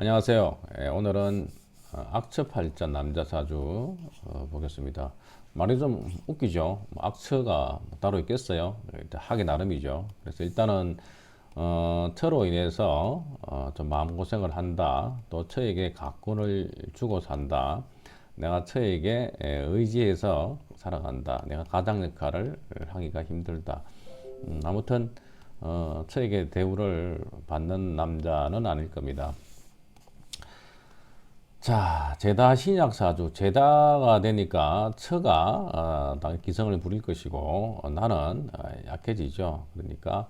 안녕하세요. 오늘은 악처팔자 남자 사주 보겠습니다. 말이 좀 웃기죠. 뭐 악처가 따로 있겠어요. 일단 하기 나름이죠. 그래서 일단은 처로 인해서 좀 마음고생을 한다. 또 처에게 가권을 주고 산다. 내가 처에게 의지해서 살아간다. 내가 가장 역할을 하기가 힘들다. 아무튼 처에게 대우를 받는 남자는 아닐 겁니다. 자, 제다 신약 사주, 제다가 되니까 처가 당연히 기성을 부릴 것이고 나는 약해지죠. 그러니까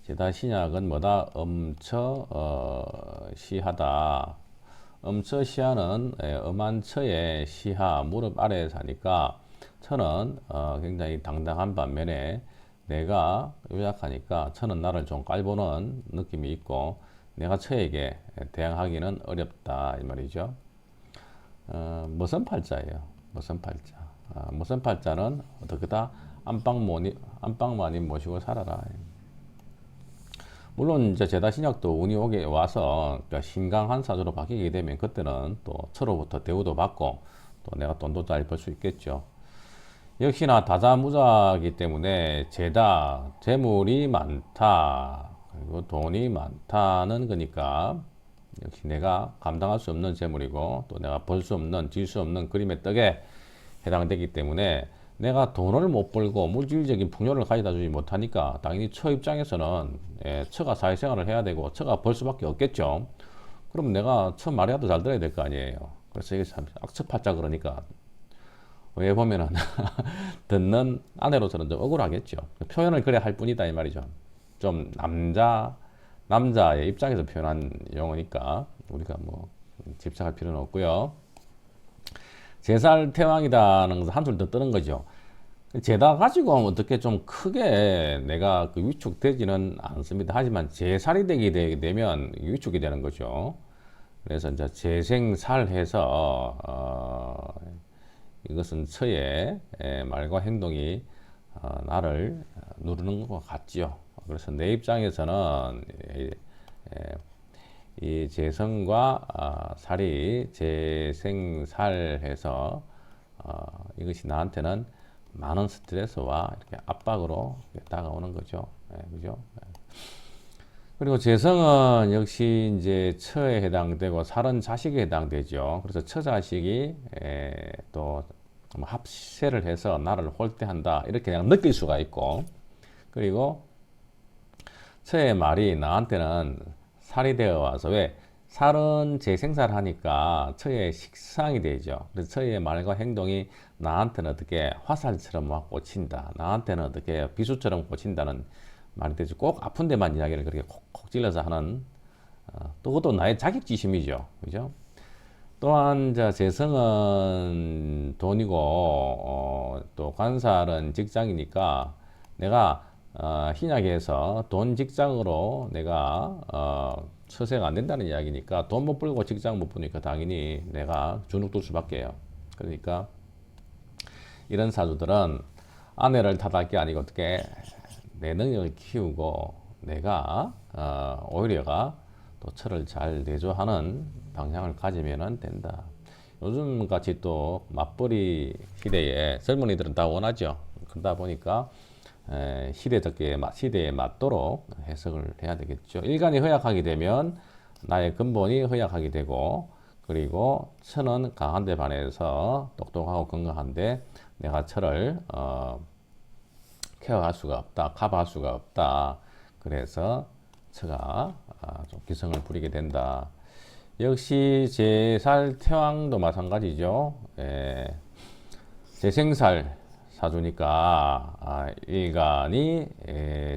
제다 신약은 뭐다? 엄처 시하다. 엄처 시하는 엄한 처의 시하 무릎 아래에 사니까 처는 굉장히 당당한 반면에 내가 요약하니까 처는 나를 좀 깔보는 느낌이 있고 내가 처에게 대항하기는 어렵다 이 말이죠. 무슨 팔자예요? 무슨 팔자? 무슨 팔자는 어떻게다 안방마님 모시고 살아라. 물론 이제 제다 신약도 운이 오게 와서 그러니까 신강한 사주로 바뀌게 되면 그때는 또 처로부터 대우도 받고 또 내가 돈도 잘 벌 수 있겠죠. 역시나 다자무자이기 때문에 제다 재물이 많다 그리고 돈이 많다는 거니까 역시 내가 감당할 수 없는 재물이고 또 내가 벌 수 없는 질 수 없는 그림의 떡에 해당되기 때문에 내가 돈을 못 벌고 물질적인 풍요를 가져다 주지 못하니까 당연히 처 입장에서는 처가 사회생활을 해야 되고 처가 벌 수밖에 없겠죠. 그럼 내가 처 말이라도 잘 들어야 될 거 아니에요. 그래서 이게 참 악처팔자 그러니까 왜 보면은 듣는 아내로서는 좀 억울하겠죠. 표현을 그래 할 뿐이다 이 말이죠. 좀 남자의 입장에서 표현한 용어니까 우리가 뭐 집착할 필요는 없고요. 제살 태왕이다는 것은 한술 더 뜨는 거죠. 제다 가지고 어떻게 좀 크게 내가 그 위축되지는 않습니다. 하지만 제살이 되게 되면 위축이 되는 거죠. 그래서 이제 재생살해서 이것은 처의 말과 행동이 나를 누르는 것 같지요. 그래서 내 입장에서는 이 재성과 살이 재생살해서 이것이 나한테는 많은 스트레스와 이렇게 압박으로 다가오는 거죠. 그죠? 그리고 재성은 역시 이제 처에 해당되고 살은 자식에 해당되죠. 그래서 처 자식이 또 합세를 해서 나를 홀대한다 이렇게 그냥 느낄 수가 있고 그리고 처의 말이 나한테는 살이 되어 와서 왜 살은 재생산을 하니까 처의 식상이 되죠. 그래서 처의 말과 행동이 나한테는 어떻게 화살처럼 막 꽂힌다. 나한테는 어떻게 비수처럼 꽂힌다는 말이 되죠. 꼭 아픈 데만 이야기를 그렇게 콕콕 찔러서 하는 또 그것도 나의 자격지심이죠. 그죠? 또한 재성은 돈이고 또 관살은 직장이니까 내가 신약에서 돈 직장으로 내가 처세가 안 된다는 이야기니까 돈 못 벌고 직장 못 보니까 당연히 내가 주눅들 수밖에요. 그러니까 이런 사주들은 아내를 탓할 게 아니고 어떻게 내 능력을 키우고 내가 오히려가 또 처를 잘 내조하는 방향을 가지면 된다. 요즘 같이 또 맞벌이 시대에 젊은이들은 다 원하죠. 그러다 보니까 시대에 맞도록 해석을 해야 되겠죠. 일간이 허약하게 되면 나의 근본이 허약하게 되고 그리고 처는 강한데 반해서 똑똑하고 건강한데 내가 처를 케어할 수가 없다, 커버할 수가 없다. 그래서 처가 좀 기성을 부리게 된다. 역시 제살 태왕도 마찬가지죠. 재생살 사주니까 일간이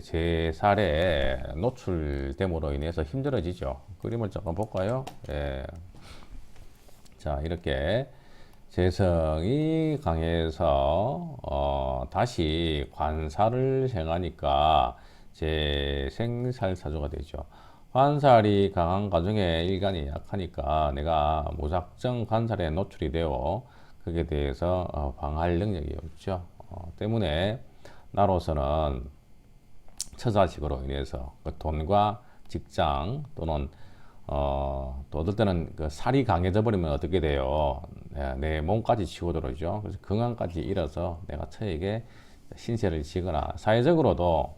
제살에 노출됨으로 인해서 힘들어지죠. 그림을 잠깐 볼까요? 자, 이렇게 재성이 강해서 다시 관살을 행하니까 재생살 사주가 되죠. 관살이 강한 가정에 일간이 약하니까 내가 무작정 관살에 노출이 되어 그에 대해서 방할 능력이 없죠. 때문에 나로서는 처자식으로 인해서 그 돈과 직장 또는 또 어떨 때는 그 살이 강해져 버리면 어떻게 돼요? 내 몸까지 치고 들어오죠. 그래서 건강까지 잃어서 내가 처에게 신세를 지거나 사회적으로도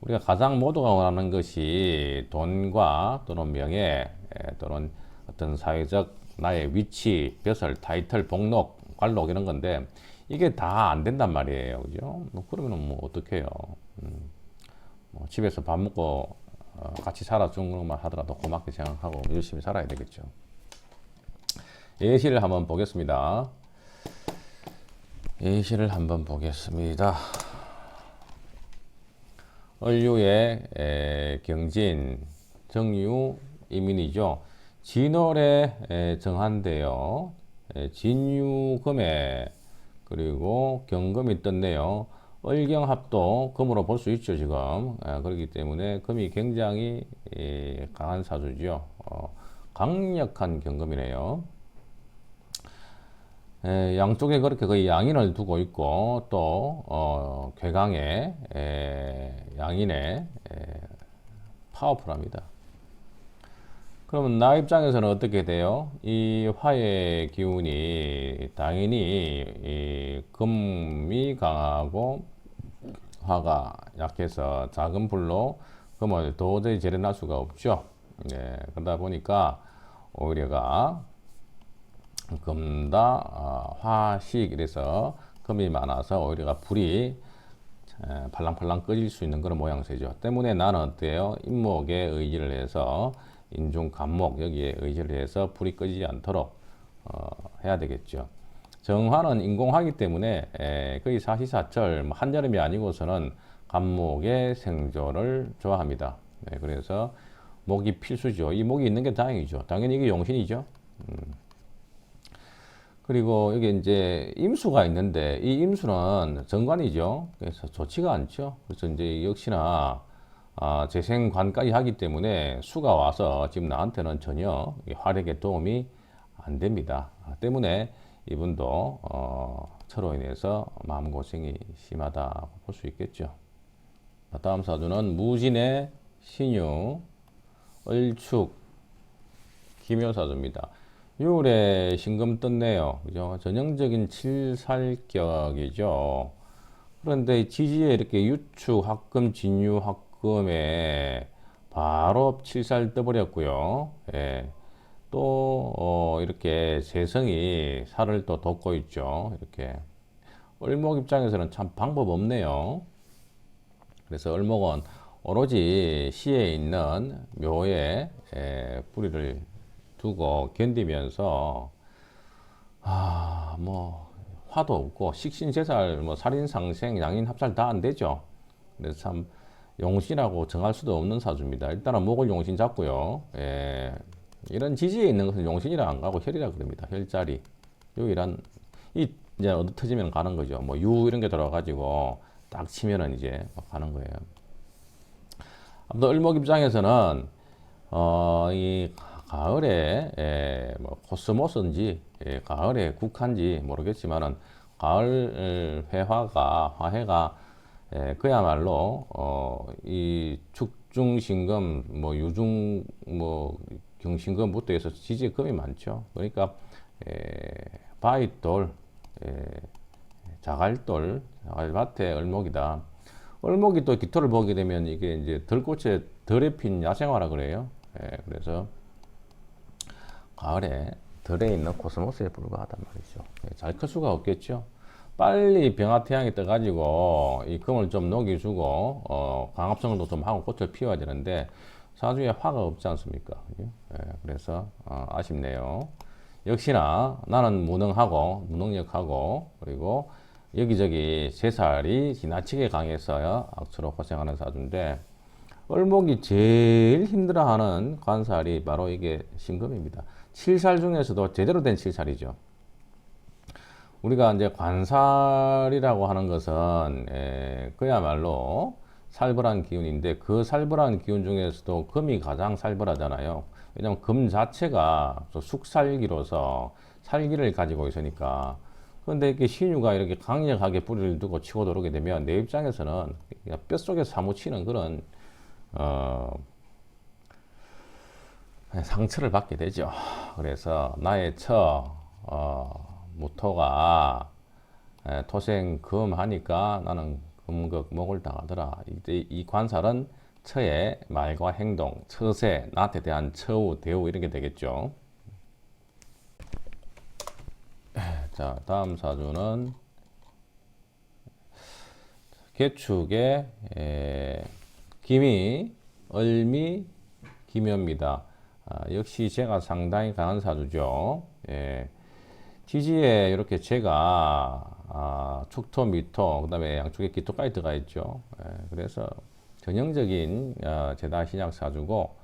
우리가 가장 모두가 원하는 것이 돈과 또는 명예 또는 어떤 사회적 나의 위치, 벼슬, 타이틀, 복록, 관록 이런 건데 이게 다 안 된단 말이에요. 그죠? 뭐 그러면 뭐 어떡해요. 뭐 집에서 밥 먹고 같이 살아주는 것만 하더라도 고맙게 생각하고 열심히 살아야 되겠죠. 예시를 한번 보겠습니다. 예시를 한번 보겠습니다. 을유의 경진, 정유, 이민이죠. 진월에 정한대요. 진유금에 그리고 경금이 떴네요. 을경합도 금으로 볼 수 있죠 지금. 그렇기 때문에 금이 굉장히 강한 사주죠. 강력한 경금이네요. 양쪽에 그렇게 거의 양인을 두고 있고 또 괴강에 양인에 파워풀합니다. 그러면 나 입장에서는 어떻게 돼요? 이 화의 기운이 당연히 이 금이 강하고 화가 약해서 작은 불로 금을 도저히 재련할 수가 없죠. 그러다 보니까 오히려가 금다 화식 이래서 금이 많아서 오히려가 불이 팔랑팔랑 꺼질 수 있는 그런 모양새죠. 때문에 나는 어때요? 인목에 의지를 해서 인중 간목 여기에 의지를 해서 불이 꺼지지 않도록 해야 되겠죠. 정화는 인공화이기 때문에 거의 사시사철 한여름이 아니고서는 간목의 생존을 좋아합니다. 그래서 목이 필수죠. 이 목이 있는 게 다행이죠. 당연히 이게 용신이죠. 그리고 여기 이제 임수가 있는데 이 임수는 정관이죠. 그래서 좋지가 않죠. 그래서 이제 역시나 재생관까지 하기 때문에 수가 와서 지금 나한테는 전혀 활약에 도움이 안 됩니다. 때문에 이분도 처로 인해서 마음고생이 심하다고 볼 수 있겠죠. 다음 사주는 무진의 신유, 을축, 기묘사주입니다. 6월에 신금 떴네요. 그죠? 전형적인 칠살격이죠. 그런데 지지에 이렇게 유축, 합금, 진유, 합금에 바로 칠살 떠버렸고요. 또 이렇게 세성이 살을 또 돋고 있죠. 이렇게 을목 입장에서는 참 방법 없네요. 그래서 을목은 오로지 시에 있는 묘에 뿌리를 두고 견디면서 뭐 화도 없고 식신제살 뭐 살인상생 양인합살 다 안 되죠. 그래서 참 용신이라고 정할 수도 없는 사주입니다. 일단은 목을 용신 잡고요. 이런 지지에 있는 것은 용신이라 안 가고 혈이라 그럽니다. 혈자리 유일한 이 이제 어디 터지면 가는 거죠. 뭐 유 이런 게 들어가지고 딱 치면은 이제 가는 거예요. 아무튼 을목 입장에서는 이 가을에 뭐 코스모스인지 가을에 국한지 모르겠지만은 가을 화해가 그야말로 이 축중신금 뭐 유중 뭐 경신금부터 해서 지지금이 많죠. 그러니까 바윗돌 자갈돌 자갈밭의 을목이다. 을목이 또 기토를 보게 되면 이게 이제 들꽃에 덜에 핀 야생화라 그래요. 그래서 가을에 덜에 있는 코스모스에 불과하단 말이죠. 잘 클 수가 없겠죠. 빨리 병화태양이 떠가지고 이 금을 좀 녹여주고 광합성도 좀 하고 꽃을 피워야 되는데 사주에 화가 없지 않습니까? 그래서 아쉽네요. 역시나 나는 무능력하고 그리고 여기저기 세살이 지나치게 강해서 악수로 고생하는 사주인데 을목이 제일 힘들어하는 관살이 바로 이게 신금입니다. 7살 중에서도 제대로 된 7살이죠. 우리가 이제 관살이라고 하는 것은 그야말로 살벌한 기운인데 그 살벌한 기운 중에서도 금이 가장 살벌하잖아요. 왜냐하면 금 자체가 숙살기로서 살기를 가지고 있으니까. 그런데 이렇게 신유가 이렇게 강력하게 뿌리를 두고 치고 들어오게 되면 내 입장에서는 뼛속에 사무치는 그런 상처를 받게 되죠. 그래서 나의 무토가 토생 하니까 나는 금극 목을 당하더라. 이때 이 관살은 처의 말과 행동, 처세, 나한테 대한 처우, 대우 이런 게 되겠죠. 자, 다음 사주는 개축의 기미, 을미, 기묘입니다. 역시 제가 상당히 강한 사주죠. 지지에 이렇게 제가 축토, 미토, 그 다음에 양쪽에 기토까지 들어가 있죠. 그래서 전형적인 제다 신약 사주고,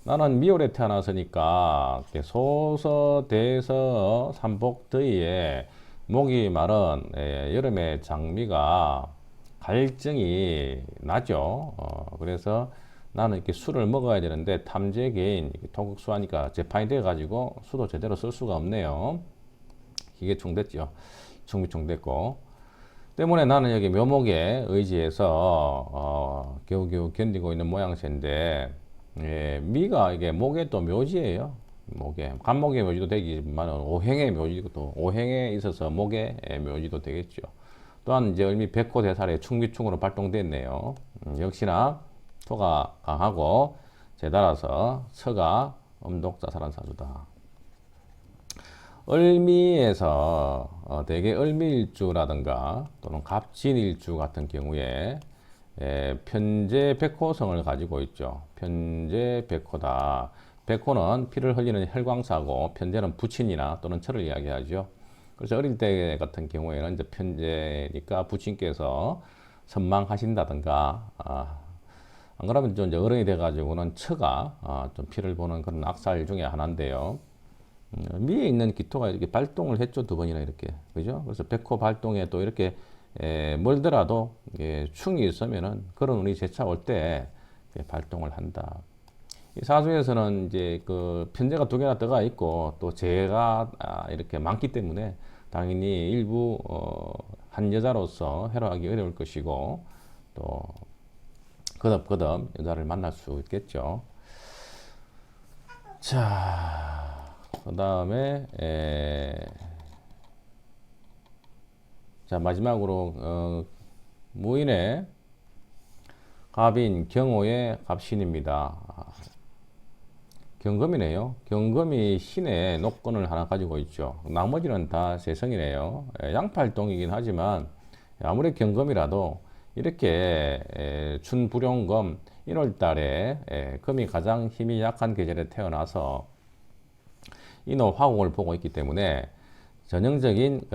나는 미월에 태어났으니까 소서, 대서, 삼복더위에 목이 마른 여름의 장미가 갈증이 나죠. 그래서 나는 이렇게 술을 먹어야 되는데 탐재개인 토극수하니까 재판이 돼가지고 수도 제대로 쓸 수가 없네요. 이게 총됐죠. 총됐고 때문에 나는 여기 묘목에 의지해서 겨우겨우 견디고 있는 모양새인데 미가 이게 목에 또 묘지예요. 목에 간목의 묘지도 되지만 오행의 묘지도 또 오행에 있어서 목의 묘지도 되겠죠. 또한 이제 을미 백호 대살에 충미충으로 발동됐네요. 역시나 토가 강하고 제달아서 서가 음독자살한 사주다. 을미에서 대개 을미일주라든가 또는 갑진일주 같은 경우에 편재 백호성을 가지고 있죠. 편재 백호다. 백호는 피를 흘리는 혈광사고 편재는 부친이나 또는 철을 이야기하죠. 그래서 어릴 때 같은 경우에는 이제 편재니까 부친께서 선망하신다든가 안 그러면 좀 이제 어른이 돼가지고는 처가 좀 피를 보는 그런 악살 중에 하나인데요. 미에 있는 기토가 이렇게 발동을 했죠. 2번이나 이렇게. 그죠? 그래서 백호 발동에 또 이렇게 멀더라도 충이 있으면은 그런 운이 재차 올 때 발동을 한다. 이 사주에서는 이제 그 편제가 2개나 들어가 있고 또 재가 이렇게 많기 때문에 당연히 일부 한 여자로서 해로하기 어려울 것이고 또 거듭 여자를 만날 수 있겠죠. 자, 그 다음에 자 마지막으로 무인의 갑인 경호의 갑신입니다. 경금이네요. 경금이 신의 녹건을 하나 가지고 있죠. 나머지는 다 세성이네요. 양팔동이긴 하지만 아무리 경금이라도 이렇게 춘불용금 1월달에 금이 가장 힘이 약한 계절에 태어나서 인호 화공을 보고 있기 때문에 전형적인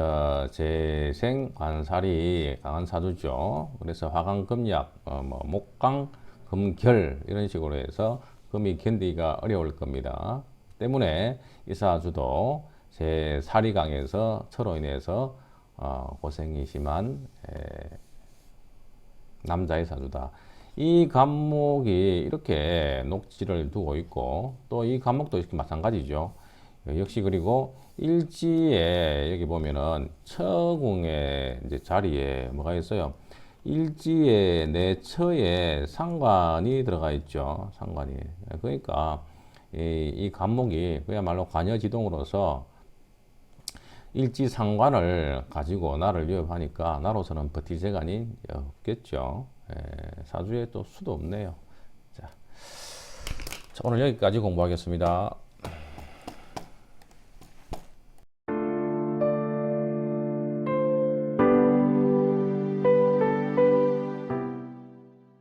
재생 관살이 강한 사주죠. 그래서 화강금약, 목강, 금결 이런 식으로 해서 금이 견디기가 어려울 겁니다. 때문에 이 사주도 제 살이 강해서 처로 인해서 고생이 심한 남자의 사주다. 이 간목이 이렇게 녹지를 두고 있고 또 이 간목도 이렇게 마찬가지죠. 역시 그리고 일지에 여기 보면은 처궁의 이제 자리에 뭐가 있어요? 일지에 내 처에 상관이 들어가 있죠. 상관이. 그러니까 이 간목이 그야말로 관여지동으로서 일지상관을 가지고 나를 위협하니까 나로서는 버틸 재간이 없겠죠. 사주에 또 수도 없네요. 자, 오늘 여기까지 공부하겠습니다.